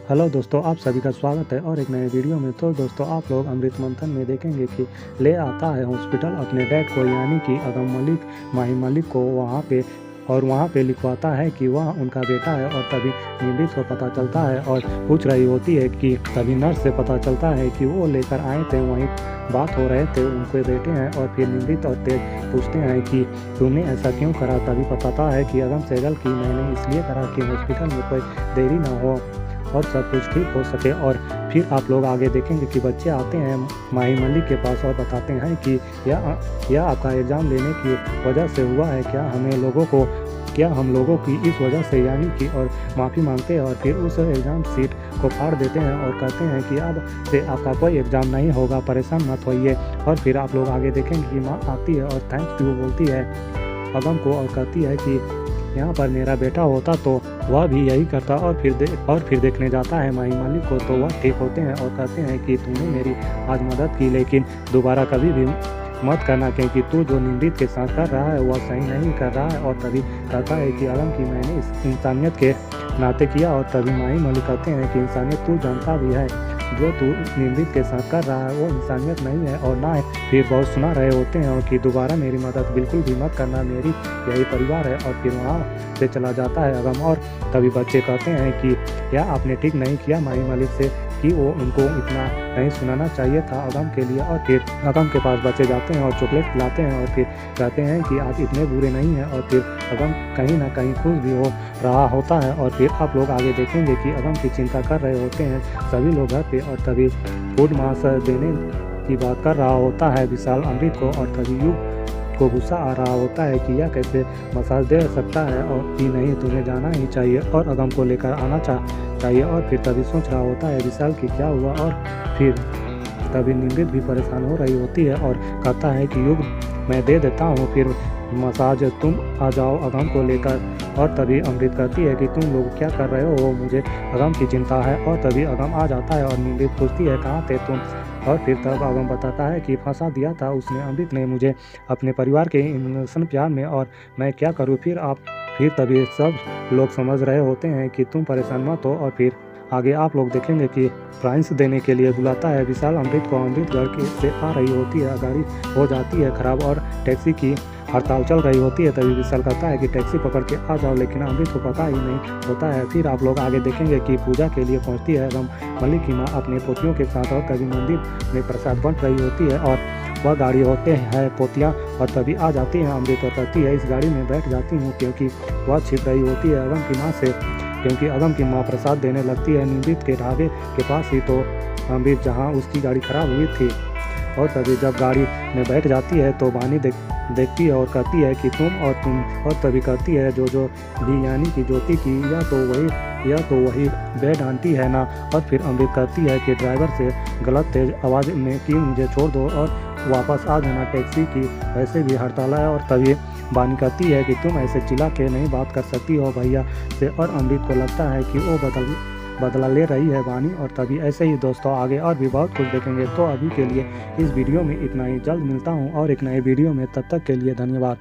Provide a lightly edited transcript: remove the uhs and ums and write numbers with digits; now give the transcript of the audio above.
Hello दोस्तों, आप सभी का स्वागत है और एक नए वीडियो में। तो दोस्तों, आप लोग अमृत मंथन में देखेंगे कि ले आता है हॉस्पिटल अपने डैड को, यानी कि अगम मलिक, माही मलिक को वहाँ पे लिखवाता है कि वह उनका बेटा है। और तभी निमृत को पता चलता है और पूछ रही होती है कि तभी नर्स से पता चलता है कि वो लेकर आए थे, वहीं बात हो रहे थे, उनके बेटे हैं। और फिर निमृत और तेज पूछते हैं कि तूने ऐसा क्यों करा। तभी बताता है कि अगम सेगल की मैंने इसलिए करा कि हॉस्पिटल में कोई देरी ना हो और सब कुछ ठीक हो सके। और फिर आप लोग आगे देखेंगे कि बच्चे आते हैं माही मलिक के पास और बताते हैं कि यह आपका एग्ज़ाम लेने की वजह से हुआ है, क्या हम लोगों की इस वजह से, यानी कि, और माफ़ी मांगते हैं। और फिर उस एग्ज़ाम सीट को फाड़ देते हैं और कहते हैं कि अब से आपका कोई एग्ज़ाम नहीं होगा, परेशान मत होइए। और फिर आप लोग आगे देखेंगे कि माँ आती है और थैंक्स यू बोलती है अगम को और कहती है कि यहाँ पर मेरा बेटा होता तो वह भी यही करता। और फिर देखने जाता है माही मलिक को, तो वह ठीक होते हैं और कहते हैं कि तूने मेरी आज मदद की, लेकिन दोबारा कभी भी मत करना, क्योंकि तू जो निमृत के साथ कर रहा है वह सही नहीं कर रहा है। और तभी कहता है कि अगम की मैंने इस इंसानियत के नाते किया। और तभी माही मलिक कहते हैं कि इंसानियत तू जानता भी है, जो तू निमृत के साथ कर रहा है वो इंसानियत नहीं है और ना है। फिर बहुत सुना रहे होते हैं और कि दोबारा मेरी मदद बिल्कुल भी मत करना, मेरी यही परिवार है। और फिर वहाँ से चला जाता है अगम। और तभी बच्चे कहते हैं कि यह आपने ठीक नहीं किया माही मलिक से, कि वो उनको इतना नहीं सुनाना चाहिए था अगम के लिए। और फिर अगम के पास बच्चे जाते हैं और चॉकलेट खिलाते हैं और फिर कहते हैं कि आप इतने बुरे नहीं हैं। और फिर अगम कहीं ना कहीं खुश भी हो रहा होता है। और फिर आप लोग आगे देखेंगे कि अगम की चिंता कर रहे होते हैं सभी लोग घर पे। और तभी फूड मास देने की बात कर रहा होता है विशाल अमृत को। और तभी युग को गुस्सा आ रहा होता है कि यह कैसे मसाज दे सकता है, और कि नहीं, तुम्हें जाना ही चाहिए और अगम को लेकर आना चाहिए। और फिर तभी सोच रहा होता है विशाल की क्या हुआ। और फिर तभी निमृत भी परेशान हो रही होती है और कहता है कि युग मैं दे देता हूँ, फिर मसाज तुम आ जाओ अगम को लेकर। और तभी अमृत कहती है कि तुम लोग क्या कर रहे हो, मुझे अगम की चिंता है। और तभी अगम आ जाता है और निमृत पूछती है कहाँ थे तुम। और फिर तब अगम बताता है कि फंसा दिया था उसने, अमृत ने मुझे अपने परिवार के इमोशन प्यार में, और मैं क्या करूँ। फिर तभी सब लोग समझ रहे होते हैं कि तुम परेशान मत हो। और फिर आगे आप लोग देखेंगे कि प्राइस देने के लिए बुलाता है विशाल अमृत को। अमृत घर से आ रही होती है, गाड़ी हो जाती है खराब और टैक्सी की हड़ताल चल रही होती है। तभी विशाल कहता है कि टैक्सी पकड़ के आ जाओ, लेकिन अमृत को पता ही नहीं होता है। फिर आप लोग आगे देखेंगे कि पूजा के लिए पहुंचती है अगम मलिक की माँ अपने पोतियों के साथ। और तभी मंदिर में प्रसाद बंट रही होती है और वह गाड़ी होते हैं पोतियाँ। और तभी आ जाती है अमृत और कहती है इस गाड़ी में बैठ जाती हूँ, क्योंकि वह छिप रही होती है अगम की माँ से, क्योंकि अगम की माँ प्रसाद देने लगती है निमृत के ढाबे के पास ही, तो अमृत जहाँ उसकी गाड़ी खराब हुई थी। और तभी जब गाड़ी में बैठ जाती है तो वानी देखती है और कहती है कि तुम। और तभी कहती है जो भी, यानी कि ज्योति की, यह तो वही बेड आंटी है ना। और फिर अमृत कहती है कि ड्राइवर से गलत तेज आवाज़ में कि मुझे छोड़ दो और वापस आ जाना, टैक्सी की वैसे भी हड़ताल है। और तभी वानी कहती है कि तुम ऐसे चिल्ला के नहीं बात कर सकती हो भैया से। और अमृत को लगता है कि वो बदला ले रही है वानी। और तभी ऐसे ही दोस्तों आगे और भी बहुत कुछ देखेंगे। तो अभी के लिए इस वीडियो में इतना ही, जल्द मिलता हूँ और एक नए वीडियो में, तब तक के लिए धन्यवाद।